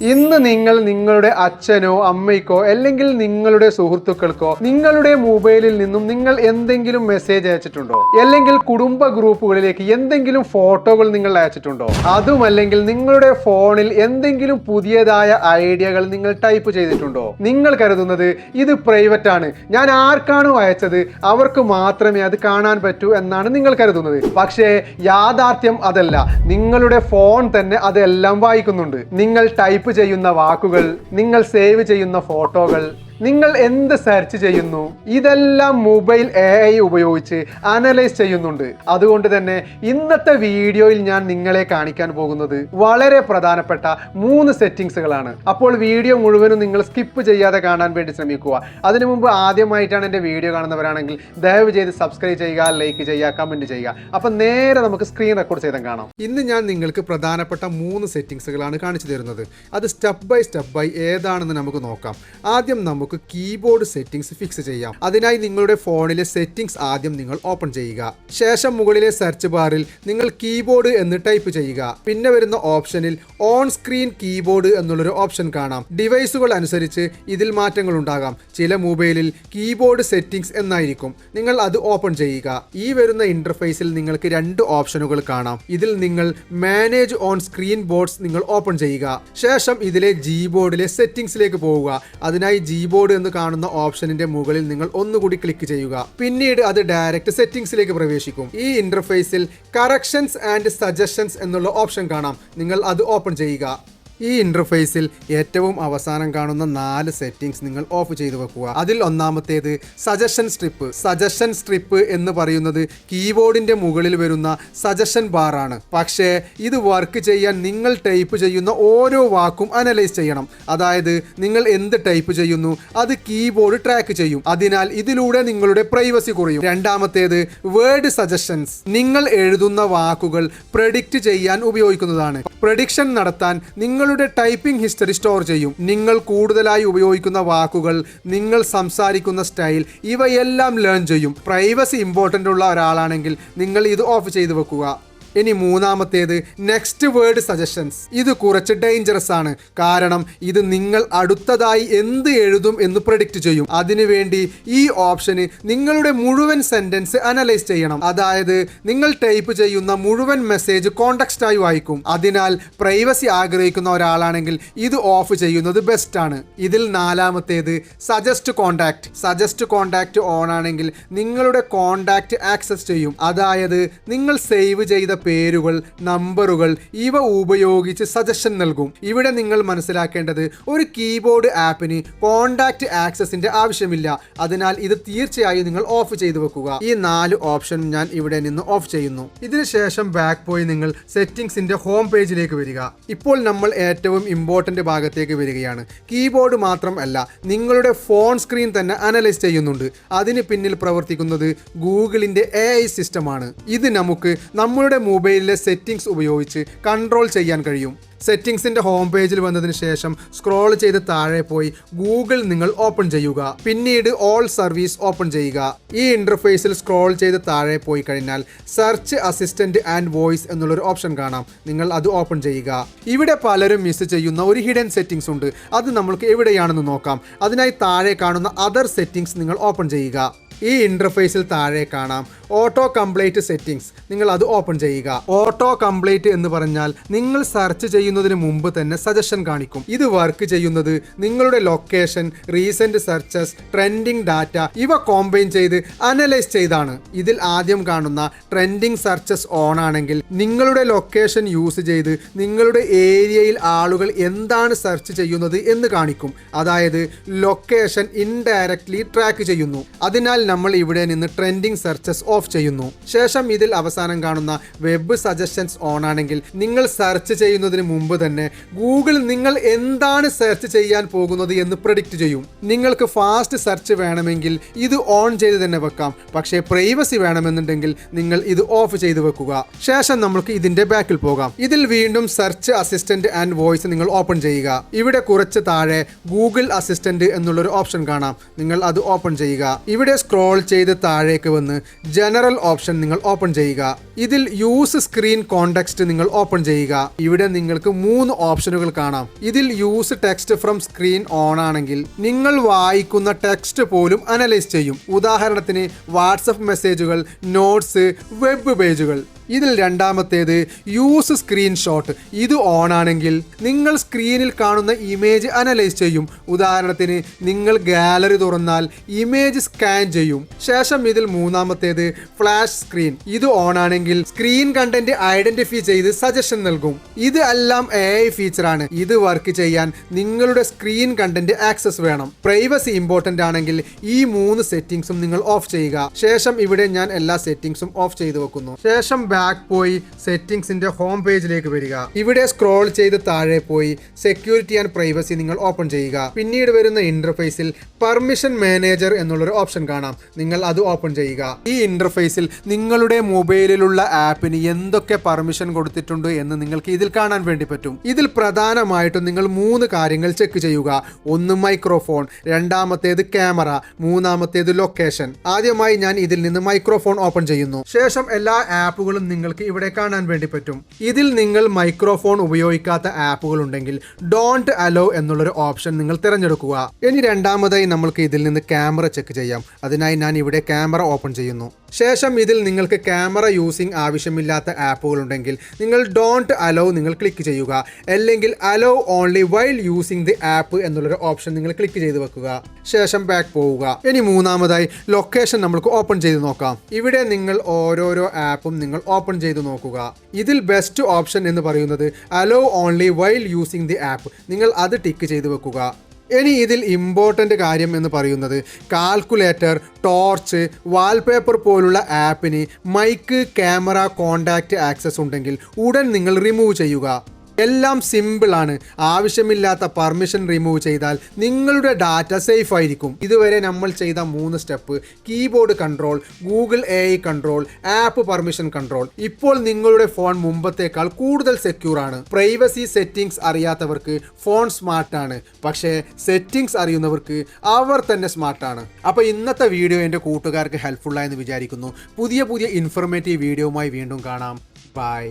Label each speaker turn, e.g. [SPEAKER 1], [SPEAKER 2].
[SPEAKER 1] ഇന്ന് നിങ്ങൾ നിങ്ങളുടെ അച്ഛനോ അമ്മയ്ക്കോ അല്ലെങ്കിൽ നിങ്ങളുടെ സുഹൃത്തുക്കൾക്കോ നിങ്ങളുടെ മൊബൈലിൽ നിന്നും നിങ്ങൾ എന്തെങ്കിലും മെസ്സേജ് അയച്ചിട്ടുണ്ടോ? അല്ലെങ്കിൽ കുടുംബ ഗ്രൂപ്പുകളിലേക്ക് എന്തെങ്കിലും ഫോട്ടോകൾ നിങ്ങൾ അയച്ചിട്ടുണ്ടോ? അതുമല്ലെങ്കിൽ നിങ്ങളുടെ ഫോണിൽ എന്തെങ്കിലും പുതിയതായ ഐഡിയകൾ നിങ്ങൾ ടൈപ്പ് ചെയ്തിട്ടുണ്ടോ? നിങ്ങൾ കരുതുന്നത് ഇത് പ്രൈവറ്റ് ആണ്, ഞാൻ ആർക്കാണോ അയച്ചത് അവർക്ക് മാത്രമേ അത് കാണാൻ പറ്റൂ എന്നാണ് നിങ്ങൾ കരുതുന്നത്. പക്ഷേ യാഥാർത്ഥ്യം അതല്ല. നിങ്ങളുടെ ഫോൺ തന്നെ അതെല്ലാം വായിക്കുന്നുണ്ട്. നിങ്ങൾ ടൈപ്പ് ചെയ്യുന്ന വാക്കുകൾ, നിങ്ങൾ സേവ് ചെയ്യുന്ന ഫോട്ടോകൾ, നിങ്ങൾ എന്ത് സെർച്ച് ചെയ്യുന്നു, ഇതെല്ലാം മൊബൈൽ AI ഉപയോഗിച്ച് അനലൈസ് ചെയ്യുന്നുണ്ട്. അതുകൊണ്ട് തന്നെ ഇന്നത്തെ വീഡിയോയിൽ ഞാൻ നിങ്ങളെ കാണിക്കാൻ പോകുന്നത് വളരെ പ്രധാനപ്പെട്ട 3 സെറ്റിംഗ്സുകളാണ്. അപ്പോൾ വീഡിയോ മുഴുവനും നിങ്ങൾ സ്കിപ്പ് ചെയ്യാതെ കാണാൻ വേണ്ടി ശ്രമിക്കുക. അതിനു മുമ്പ് ആദ്യമായിട്ടാണ് എൻ്റെ വീഡിയോ കാണുന്നവരാണെങ്കിൽ ദയവ് ചെയ്ത് സബ്സ്ക്രൈബ് ചെയ്യുക, ലൈക്ക് ചെയ്യുക, കമൻറ്റ് ചെയ്യുക. അപ്പം നേരെ നമുക്ക് സ്ക്രീൻ റെക്കോർഡ് ചെയ്താൽ കാണാം. ഇന്ന് ഞാൻ നിങ്ങൾക്ക് പ്രധാനപ്പെട്ട 3 സെറ്റിംഗ്സുകളാണ് കാണിച്ചു തരുന്നത്. അത് സ്റ്റെപ്പ് ബൈ ഏതാണെന്ന് നമുക്ക് നോക്കാം. ആദ്യം നമുക്ക് കീബോർഡ് സെറ്റിംഗ്സ് ഫിക്സ് ചെയ്യാം. അതിനായി നിങ്ങളുടെ ഫോണിലെ സെറ്റിംഗ്സ് ആദ്യം നിങ്ങൾ ഓപ്പൺ ചെയ്യുക. ശേഷം മുകളിലെ സെർച്ച് ബാറിൽ നിങ്ങൾ കീബോർഡ് എന്ന് ടൈപ്പ് ചെയ്യുക. പിന്നെ വരുന്ന ഓപ്ഷനിൽ ഓൺ സ്ക്രീൻ കീബോർഡ് എന്നുള്ളൊരു ഓപ്ഷൻ കാണാം. ഡിവൈസുകൾ അനുസരിച്ച് ഇതിൽ മാറ്റങ്ങൾ ഉണ്ടാകാം. ചില മൊബൈലിൽ കീബോർഡ് സെറ്റിംഗ്സ് എന്നായിരിക്കും. നിങ്ങൾ അത് ഓപ്പൺ ചെയ്യുക. ഈ വരുന്ന ഇന്റർഫേസിൽ നിങ്ങൾക്ക് 2 ഓപ്ഷനുകൾ കാണാം. ഇതിൽ നിങ്ങൾ മാനേജ് ഓൺ സ്ക്രീൻ ബോർഡ്സ് നിങ്ങൾ ഓപ്പൺ ചെയ്യുക. ശേഷം ഇതിലെ ജീബോർഡിലെ സെറ്റിംഗ്സിലേക്ക് പോവുക. അതിനായി ജീബോർഡ് എന്ന് കാണുന്ന ഓപ്ഷനിന്റെ മുകളിൽ നിങ്ങൾ ഒന്നുകൂടി ക്ലിക്ക് ചെയ്യുക. പിന്നീട് അത് ഡയറക്റ്റ് സെറ്റിംഗ്സിലേക്ക് പ്രവേശിക്കും. ഈ ഇന്റർഫേസിൽ കറക്ഷൻസ് ആൻഡ് സജഷൻസ് എന്നുള്ള ഓപ്ഷൻ കാണാം. നിങ്ങൾ അത് ഓപ്പൺ ചെയ്യുക. ഈ ഇന്റർഫേസിൽ ഏറ്റവും അവസാനം കാണുന്ന 4 സെറ്റിംഗ്സ് നിങ്ങൾ ഓഫ് ചെയ്തു വെക്കുക. അതിൽ ഒന്നാമത്തേത് സജഷൻ സ്ട്രിപ്പ് എന്ന് പറയുന്നത് കീബോർഡിന്റെ മുകളിൽ വരുന്ന സജഷൻ ബാർ ആണ്. പക്ഷേ ഇത് വർക്ക് ചെയ്യാൻ നിങ്ങൾ ടൈപ്പ് ചെയ്യുന്ന ഓരോ വാക്കും അനലൈസ് ചെയ്യണം. അതായത് നിങ്ങൾ എന്ത് ടൈപ്പ് ചെയ്യുന്നു അത് കീബോർഡ് ട്രാക്ക് ചെയ്യും. അതിനാൽ ഇതിലൂടെ നിങ്ങളുടെ പ്രൈവസി കുറയും. രണ്ടാമത്തേത് വേർഡ് സജഷൻസ്. നിങ്ങൾ എഴുതുന്ന വാക്കുകൾ പ്രെഡിക്റ്റ് ചെയ്യാൻ ഉപയോഗിക്കുന്നതാണ്. പ്രഡിക്ഷൻ നടത്താൻ നിങ്ങളുടെ ടൈപ്പിംഗ് ഹിസ്റ്ററി സ്റ്റോർ ചെയ്യും. നിങ്ങൾ കൂടുതലായി ഉപയോഗിക്കുന്ന വാക്കുകൾ, നിങ്ങൾ സംസാരിക്കുന്ന സ്റ്റൈൽ, ഇവയെല്ലാം ലേൺ ചെയ്യും. പ്രൈവസി ഇമ്പോർട്ടൻ്റ് ഉള്ള ഒരാളാണെങ്കിൽ നിങ്ങൾ ഇത് ഓഫ് ചെയ്തു വെക്കുക. ഇനി മൂന്നാമത്തേത് നെക്സ്റ്റ് വേർഡ് സജഷൻസ്. ഇത് കുറച്ച് ഡേഞ്ചറസ് ആണ്. കാരണം ഇത് നിങ്ങൾ അടുത്തതായി എന്ത് എഴുതും എന്ന് പ്രെഡിക്റ്റ് ചെയ്യും. അതിനുവേണ്ടി ഈ ഓപ്ഷന് നിങ്ങളുടെ മുഴുവൻ സെന്റൻസ് അനലൈസ് ചെയ്യണം. അതായത് നിങ്ങൾ ടൈപ്പ് ചെയ്യുന്ന മുഴുവൻ മെസ്സേജ് കോണ്ടെക്സ്റ്റ് ആയി വായിക്കും. അതിനാൽ പ്രൈവസി ആഗ്രഹിക്കുന്ന ഒരാളാണെങ്കിൽ ഇത് ഓഫ് ചെയ്യുന്നത് ബെസ്റ്റ് ആണ്. ഇതിൽ നാലാമത്തേത് സജസ്റ്റ് കോണ്ടാക്ട് ഓൺ ആണെങ്കിൽ നിങ്ങളുടെ കോണ്ടാക്ട് ആക്സസ് ചെയ്യും. അതായത് നിങ്ങൾ സേവ് ചെയ്ത പേരുകൾ, നമ്പറുകൾ ഇവ ഉപയോഗിച്ച് സജഷൻ നൽകും. ഇവിടെ നിങ്ങൾ മനസ്സിലാക്കേണ്ടത് ഒരു കീബോർഡ് ആപ്പിന് കോണ്ടാക്ട് ആക്സസിന്റെ ആവശ്യമില്ല. അതിനാൽ ഇത് തീർച്ചയായും നിങ്ങൾ ഓഫ് ചെയ്തു വെക്കുക. ഈ 4 ഓപ്ഷൻ ഞാൻ ഇവിടെ നിന്ന് ഓഫ് ചെയ്യുന്നു. ഇതിനുശേഷം ബാക്ക് പോയി നിങ്ങൾ സെറ്റിംഗ്സിന്റെ ഹോം പേജിലേക്ക് വരിക. ഇപ്പോൾ നമ്മൾ ഏറ്റവും ഇമ്പോർട്ടന്റ് ഭാഗത്തേക്ക് വരികയാണ്. കീബോർഡ് മാത്രം അല്ല, നിങ്ങളുടെ ഫോൺ സ്ക്രീൻ തന്നെ അനലൈസ് ചെയ്യുന്നുണ്ട്. അതിന് പിന്നിൽ പ്രവർത്തിക്കുന്നത് ഗൂഗിളിന്റെ AI സിസ്റ്റമാണ്. ഇത് നമുക്ക് നമ്മളുടെ മൊബൈലിലെ സെറ്റിംഗ്സ് ഉപയോഗിച്ച് കൺട്രോൾ ചെയ്യാൻ കഴിയും. സെറ്റിംഗ്സിന്റെ ഹോം പേജിൽ വന്നതിന് ശേഷം സ്ക്രോൾ ചെയ്ത് താഴെ പോയി ഗൂഗിൾ നിങ്ങൾ ഓപ്പൺ ചെയ്യുക. പിന്നീട് ഓൾ സർവീസ് ഓപ്പൺ ചെയ്യുക. ഈ ഇന്റർഫേസിൽ സ്ക്രോൾ ചെയ്ത് താഴെ പോയി കഴിഞ്ഞാൽ സെർച്ച് അസിസ്റ്റന്റ് ആൻഡ് വോയിസ് എന്നുള്ളൊരു ഓപ്ഷൻ കാണാം. നിങ്ങൾ അത് ഓപ്പൺ ചെയ്യുക. ഇവിടെ പലരും മിസ് ചെയ്യുന്ന ഒരു ഹിഡൻ സെറ്റിംഗ്സ് ഉണ്ട്. അത് നമ്മൾക്ക് എവിടെയാണെന്ന് നോക്കാം. അതിനായി താഴെ കാണുന്ന അതർ സെറ്റിംഗ്സ് നിങ്ങൾ ഓപ്പൺ ചെയ്യുക. ഈ ഇന്റർഫേസിൽ താഴെ കാണാം ഓട്ടോ കംപ്ലീറ്റ് സെറ്റിംഗ്സ്. നിങ്ങൾ അത് ഓപ്പൺ ചെയ്യുക. ഓട്ടോ കംപ്ലീറ്റ് എന്ന് പറഞ്ഞാൽ നിങ്ങൾ സെർച്ച് ചെയ്യുന്നതിന് മുമ്പ് തന്നെ സജഷൻ കാണിക്കും. ഇത് വർക്ക് ചെയ്യുന്നത് നിങ്ങളുടെ location, recent searches, trending data ഇവ കോമ്പൈൻ ചെയ്ത് അനലൈസ് ചെയ്താണ്. ഇതിൽ ആദ്യം കാണുന്ന ട്രെൻഡിങ് സെർച്ചസ് ഓൺ ആണെങ്കിൽ നിങ്ങളുടെ ലൊക്കേഷൻ യൂസ് ചെയ്ത് നിങ്ങളുടെ ഏരിയയിൽ ആളുകൾ എന്താണ് സെർച്ച് ചെയ്യുന്നത് എന്ന് കാണിക്കും. അതായത് ലൊക്കേഷൻ ഇൻഡയറക്ട്ലി ട്രാക്ക് ചെയ്യുന്നു. അതിനാൽ നമ്മൾ ഇവിടെ നിന്ന് ട്രെൻഡിങ് സെർച്ചസ് ഓഫ് ചെയ്യുന്നു. ശേഷം ഇതിൽ അവസാനം കാണുന്ന വെബ് സജഷൻസ് ഓൺ ആണെങ്കിൽ നിങ്ങൾ സെർച്ച് ചെയ്യുന്നതിന് മുമ്പ് തന്നെ ഗൂഗിൾ നിങ്ങൾ എന്താണ് സെർച്ച് ചെയ്യാൻ പോകുന്നത് എന്ന് പ്രെഡിക്റ്റ് ചെയ്യും. നിങ്ങൾക്ക് ഫാസ്റ്റ് സെർച്ച് വേണമെങ്കിൽ ഇത് ഓൺ ചെയ്ത് തന്നെ വെക്കാം. പക്ഷേ പ്രൈവസി വേണമെന്നുണ്ടെങ്കിൽ നിങ്ങൾ ഇത് ഓഫ് ചെയ്ത് വെക്കുക. ശേഷം നമുക്ക് ഇതിന്റെ ബാക്കിൽ പോകാം. ഇതിൽ വീണ്ടും സെർച്ച് അസിസ്റ്റന്റ് ആൻഡ് വോയിസ് നിങ്ങൾ ഓപ്പൺ ചെയ്യുക. ഇവിടെ കുറച്ച് താഴെ ഗൂഗിൾ അസിസ്റ്റന്റ് എന്നുള്ളൊരു ഓപ്ഷൻ കാണാം. നിങ്ങൾ അത് ഓപ്പൺ ചെയ്യുക. ഇവിടെ സ്ക്രോൾ സ്ക്രോൾ ചെയ്ത് താഴേക്ക് വന്ന് ജനറൽ ഓപ്ഷൻ നിങ്ങൾ ഓപ്പൺ ചെയ്യുക. ഇതിൽ യൂസ് സ്ക്രീൻ കോണ്ടെക്സ്റ്റ് നിങ്ങൾ ഓപ്പൺ ചെയ്യുക. ഇവിടെ നിങ്ങൾക്ക് 3 ഓപ്ഷനുകൾ കാണാം. ഇതിൽ use text from screen on ആണെങ്കിൽ നിങ്ങൾ വായിക്കുന്ന ടെക്സ്റ്റ് പോലും അനലൈസ് ചെയ്യും. ഉദാഹരണത്തിന് വാട്സപ്പ് മെസ്സേജുകൾ, നോട്ട്സ്, വെബ് പേജുകൾ. ഇതിൽ രണ്ടാമത്തേത് യൂസ് സ്ക്രീൻഷോട്ട്. ഇത് ഓൺ ആണെങ്കിൽ നിങ്ങൾ സ്ക്രീനിൽ കാണുന്ന ഇമേജ് അനലൈസ് ചെയ്യും. ഉദാഹരണത്തിന് നിങ്ങൾ ഗാലറി തുറന്നാൽ ഇമേജ് സ്കാൻ ചെയ്യും. ശേഷം ഇതിൽ മൂന്നാമത്തേത് ഫ്ലാഷ് സ്ക്രീൻ. ഇത് ഓൺ ആണെങ്കിൽ സ്ക്രീൻ കണ്ടന്റ് ഐഡന്റിഫൈ ചെയ്ത് സജഷൻ നൽകും. ഇത് എല്ലാം AI ഫീച്ചറാണ്. ഇത് വർക്ക് ചെയ്യാൻ നിങ്ങളുടെ സ്ക്രീൻ കണ്ടന്റ് ആക്സസ് വേണം. പ്രൈവസി ഇമ്പോർട്ടന്റ് ആണെങ്കിൽ ഈ 3 സെറ്റിംഗ്സും നിങ്ങൾ ഓഫ് ചെയ്യുക. ശേഷം ഇവിടെ ഞാൻ എല്ലാ സെറ്റിംഗ്സും ഓഫ് ചെയ്ത് വെക്കുന്നു. ശേഷം ബാക്ക് പോയി സെറ്റിംഗ്സിന്റെ ഹോം പേജിലേക്ക് വരിക. ഇവിടെ സ്ക്രോൾ ചെയ്ത് താഴെ പോയി സെക്യൂരിറ്റി ആൻഡ് പ്രൈവസി നിങ്ങൾ ഓപ്പൺ ചെയ്യുക. പിന്നീട് വരുന്ന ഇന്റർഫേസിൽ പെർമിഷൻ മാനേജർ എന്നുള്ളൊരു ഓപ്ഷൻ കാണാം. നിങ്ങൾ അത് ഓപ്പൺ ചെയ്യുക. ഈ ഇന്റർഫേസിൽ നിങ്ങളുടെ മൊബൈലിലുള്ള ആപ്പിന് എന്തൊക്കെ പെർമിഷൻ കൊടുത്തിട്ടുണ്ട് എന്ന് നിങ്ങൾക്ക് ഇതിൽ കാണാൻ വേണ്ടി പറ്റും. ഇതിൽ പ്രധാനമായിട്ടും നിങ്ങൾ 3 കാര്യങ്ങൾ ചെക്ക് ചെയ്യുക. ഒന്ന് മൈക്രോഫോൺ, രണ്ടാമത്തേത് ക്യാമറ, മൂന്നാമത്തേത് ലൊക്കേഷൻ. ആദ്യമായി ഞാൻ ഇതിൽ നിന്ന് മൈക്രോഫോൺ ഓപ്പൺ ചെയ്യുന്നു. ശേഷം എല്ലാ ആപ്പുകളും നിങ്ങൾക്ക് ഇവിടെ കാണാൻ വേണ്ടി പറ്റും. ഇതിൽ നിങ്ങൾ മൈക്രോഫോൺ ഉപയോഗിക്കാത്ത ആപ്പുകൾ ഉണ്ടെങ്കിൽ ഡോണ്ട് അലോ എന്നുള്ളൊരു ഓപ്ഷൻ നിങ്ങൾ തിരഞ്ഞെടുക്കുക. ഇനി രണ്ടാമതായി നമ്മൾക്ക് ഇതിൽ നിന്ന് ക്യാമറ ചെക്ക് ചെയ്യാം. അതിനായി ഞാൻ ഇവിടെ ക്യാമറ ഓപ്പൺ ചെയ്യുന്നു. ശേഷം ഇതിൽ നിങ്ങൾക്ക് ക്യാമറ യൂസിങ് ആവശ്യമില്ലാത്ത ആപ്പുകൾ ഉണ്ടെങ്കിൽ നിങ്ങൾ ഡോണ്ട് അലോ നിങ്ങൾ ക്ലിക്ക് ചെയ്യുക. അല്ലെങ്കിൽ hello only while using the app എന്നുള്ളൊരു ഓപ്ഷൻ നിങ്ങൾ ക്ലിക്ക് ചെയ്ത് വെക്കുക. ശേഷം ബാക്ക് പോവുക. ഇനി മൂന്നാമതായി ലൊക്കേഷൻ നമുക്ക് ഓപ്പൺ ചെയ്ത് നോക്കാം. ഇവിടെ നിങ്ങൾ ഓരോരോ ആപ്പും നിങ്ങൾ ഓപ്പൺ ചെയ്ത് നോക്കുക. ഇതിൽ ബെസ്റ്റ് ഓപ്ഷൻ എന്ന് പറയുന്നത് hello only while using the app. നിങ്ങൾ അത് ടിക്ക് ചെയ്ത് വെക്കുക. ഇനി ഇതിൽ ഇമ്പോർട്ടൻ്റ് കാര്യം എന്ന് പറയുന്നത് കാൽക്കുലേറ്റർ, ടോർച്ച്, വാൾപേപ്പർ പോലുള്ള ആപ്പിന് മൈക്ക്, ക്യാമറ, കോണ്ടാക്റ്റ് ആക്സസ് ഉണ്ടെങ്കിൽ ഉടൻ നിങ്ങൾ റിമൂവ് ചെയ്യുക. എല്ലാം സിമ്പിളാണ്. ആവശ്യമില്ലാത്ത പെർമിഷൻ റിമൂവ് ചെയ്താൽ നിങ്ങളുടെ ഡാറ്റ സേഫ് ആയിരിക്കും. ഇതുവരെ നമ്മൾ ചെയ്ത 3 step: keyboard control, Google AI control, app permission control. ഇപ്പോൾ നിങ്ങളുടെ ഫോൺ മുമ്പത്തേക്കാൾ കൂടുതൽ സെക്യൂർ ആണ്. പ്രൈവസി സെറ്റിംഗ്സ് അറിയാത്തവർക്ക് ഫോൺ സ്മാർട്ടാണ്, പക്ഷേ സെറ്റിംഗ്സ് അറിയുന്നവർക്ക് അവർ തന്നെ സ്മാർട്ടാണ്. അപ്പോൾ ഇന്നത്തെ വീഡിയോ എൻ്റെ കൂട്ടുകാർക്ക് ഹെൽപ്ഫുള്ളായെന്ന് വിചാരിക്കുന്നു. പുതിയ ഇൻഫോർമേറ്റീവ് വീഡിയോയുമായി വീണ്ടും കാണാം. ബൈ.